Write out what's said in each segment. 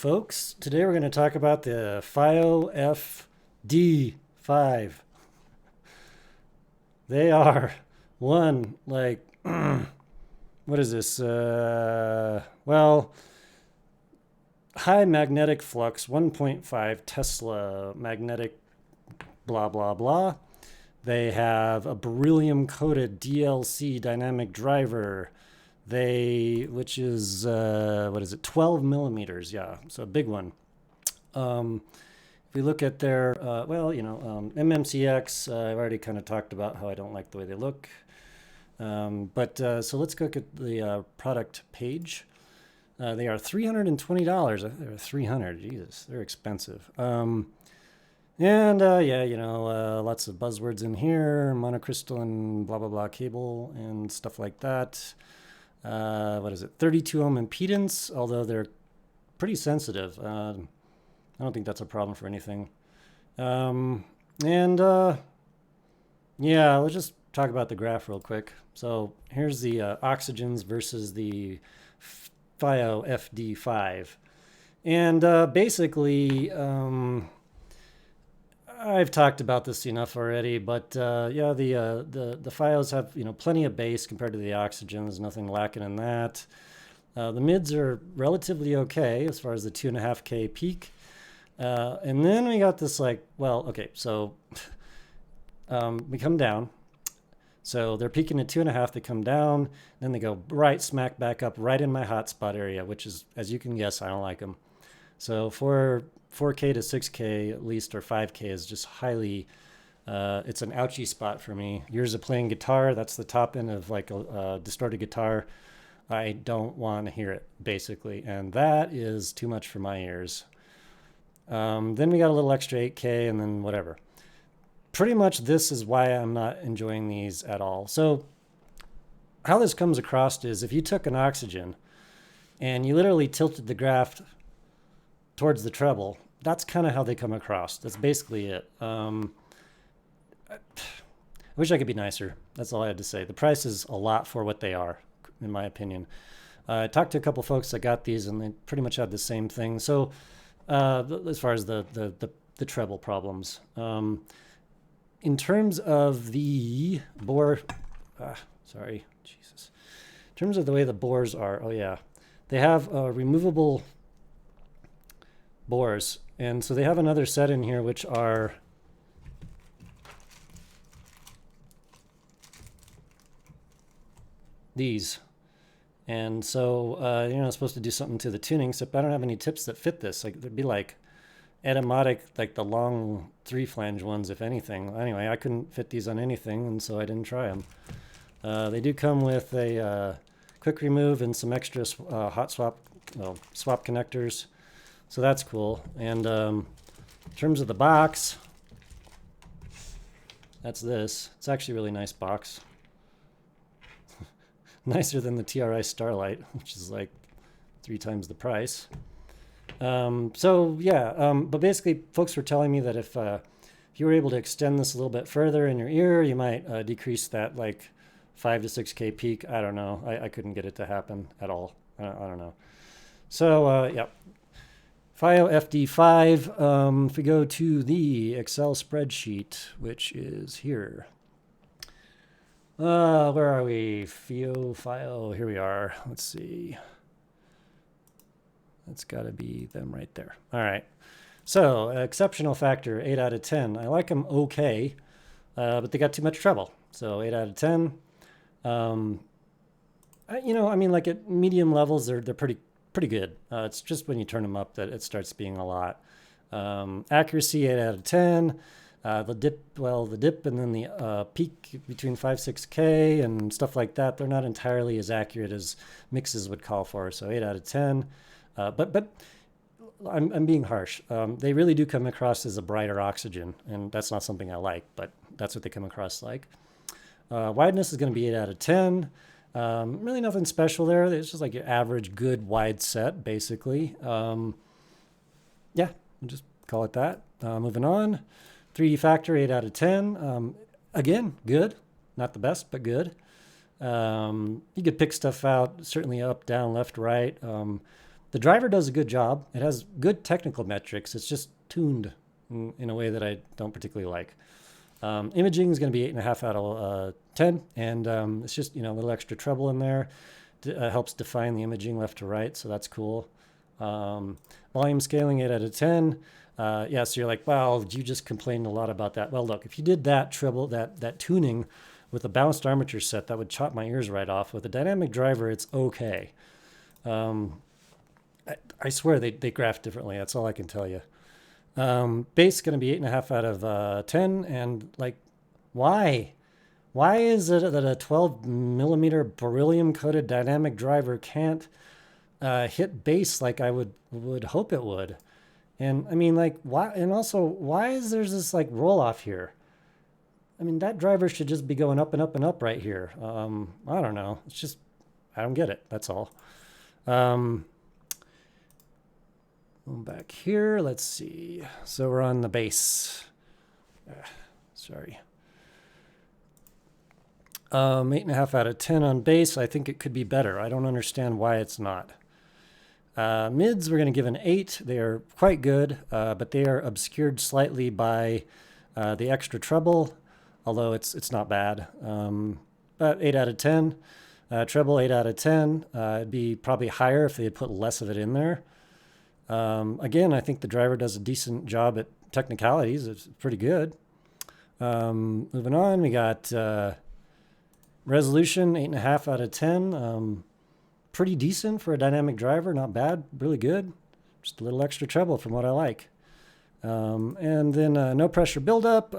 folks. Today we're going to talk about the Fiio FD5. They are one, like, what is this? Well, high magnetic flux, 1.5 Tesla magnetic blah, blah, blah. They have a beryllium coated DLC dynamic driver. Which is, what is it, 12 millimeters? Yeah, so a big one. If we look at their, MMCX, I've already kind of talked about how I don't like the way they look. So let's look at the product page. They are $320. They're $300. Jesus, they're expensive. Lots of buzzwords in here, monocrystalline blah, blah, blah cable and stuff like that. 32 ohm impedance, although they're pretty sensitive. I don't think that's a problem for anything. Let's just talk about the graph real quick. So here's the oxygens versus the Fiio FD5. And basically, I've talked about this enough already, but the Fios have plenty of base compared to the oxygen. There's nothing lacking in that. The mids are relatively okay as far as the 2.5K peak, and then we got this we come down. So they're peaking at 2.5. They come down, then they go right smack back up right in my hotspot area, which is, as you can guess, I don't like them. So for 4K to 6K at least, or 5K is just highly, it's an ouchy spot for me. Years of playing guitar, that's the top end of like a distorted guitar. I don't want to hear it, basically. And that is too much for my ears. Then we got a little extra 8K and then whatever. Pretty much this is why I'm not enjoying these at all. So how this comes across is if you took an oxygen and you literally tilted the graph towards the treble, that's kind of how they come across. That's basically it. I wish I could be nicer. That's all I had to say. The price is a lot for what they are, in my opinion. I talked to a couple folks that got these, and they pretty much had the same thing. So as far as the treble problems. In terms of the bore, Jesus. In terms of the way the bores are, they have removable bores, and so they have another set in here which are these, and so supposed to do something to the tuning, except I don't have any tips that fit this. Like there'd be like automatic, like the long 3-flange ones, if anything. Anyway, I couldn't fit these on anything, and so I didn't try them. They do come with a quick remove and some extra swap connectors. So that's cool. And in terms of the box, that's this. It's actually a really nice box. Nicer than the TRI Starlight, which is like 3 times the price. But basically folks were telling me that if you were able to extend this a little bit further in your ear, you might decrease that like 5 to 6K peak. I don't know. I couldn't get it to happen at all. I don't know. So, Fiio FD5, if we go to the Excel spreadsheet, which is here. Where are we? Fiio, here we are. Let's see. That's got to be them right there. All right. So, exceptional factor, 8 out of 10. I like them okay, but they got too much treble. So, 8 out of 10. Like at medium levels, they're pretty good. It's just when you turn them up that it starts being a lot. Accuracy, 8 out of 10. The dip and then the peak between 5, 6K and stuff like that, they're not entirely as accurate as mixes would call for. So 8 out of 10. But I'm being harsh. They really do come across as a brighter oxygen, and that's not something I like, but that's what they come across like. Wideness is going to be 8 out of 10. Really nothing special there. It's just like your average good wide set, basically. We'll just call it that. Moving on. 3D factor, 8 out of 10. Again, good. Not the best, but good. You could pick stuff out, certainly up, down, left, right. The driver does a good job. It has good technical metrics. It's just tuned in a way that I don't particularly like. Imaging is going to be 8.5 out of 10, and it's just, a little extra treble in there. Helps define the imaging left to right, so that's cool. Volume scaling 8 out of 10. Yeah, so you're like, wow, you just complained a lot about that. Well, look, if you did that treble, that tuning with a balanced armature set, that would chop my ears right off. With a dynamic driver, it's okay. I swear they graph differently. That's all I can tell you. Bass going to be 8.5 out of 10, and like, why? Why is it that a 12 millimeter beryllium coated dynamic driver can't hit bass like I would hope it would? And I mean, like, why? And also, why is there this like roll off here? I mean, that driver should just be going up and up and up right here. I don't know. It's just, I don't get it. That's all. Back here, let's see. So we're on the bass. Sorry. 8.5 out of 10 on bass. I think it could be better. I don't understand why it's not. Mids, we're going to give an 8. They are quite good, but they are obscured slightly by the extra treble, although it's not bad. But 8 out of 10. Treble, 8 out of 10. It'd be probably higher if they had put less of it in there. Again, I think the driver does a decent job at technicalities. It's pretty good. Moving on, we got resolution, 8.5 out of 10. Pretty decent for a dynamic driver. Not bad. Really good. Just a little extra treble from what I like. And then no pressure buildup.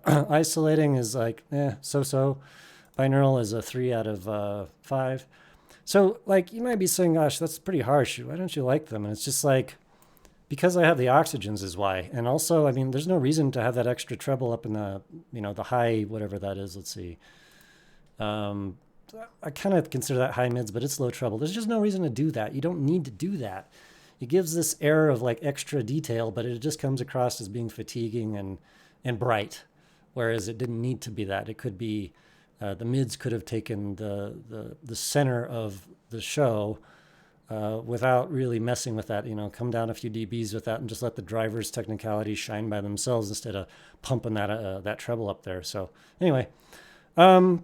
Isolating is like, so-so. Binaural is a 3 out of 5. So, like, you might be saying, gosh, that's pretty harsh. Why don't you like them? And it's just like, because I have the oxygens is why. And also, I mean, there's no reason to have that extra treble up in the, the high, whatever that is. Let's see. I kind of consider that high mids, but it's low treble. There's just no reason to do that. You don't need to do that. It gives this air of like extra detail, but it just comes across as being fatiguing and bright, whereas it didn't need to be that. It could be the mids could have taken the center of the show without really messing with that. Come down a few dBs with that and just let the driver's technicalities shine by themselves instead of pumping that treble up there. So anyway, Fiio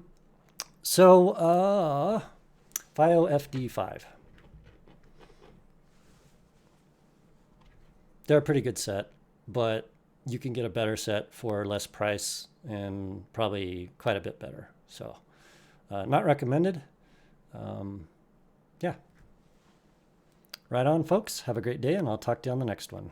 FD5. They're a pretty good set, but you can get a better set for less price and probably quite a bit better. So not recommended. Yeah. Right on, folks. Have a great day, and I'll talk to you on the next one.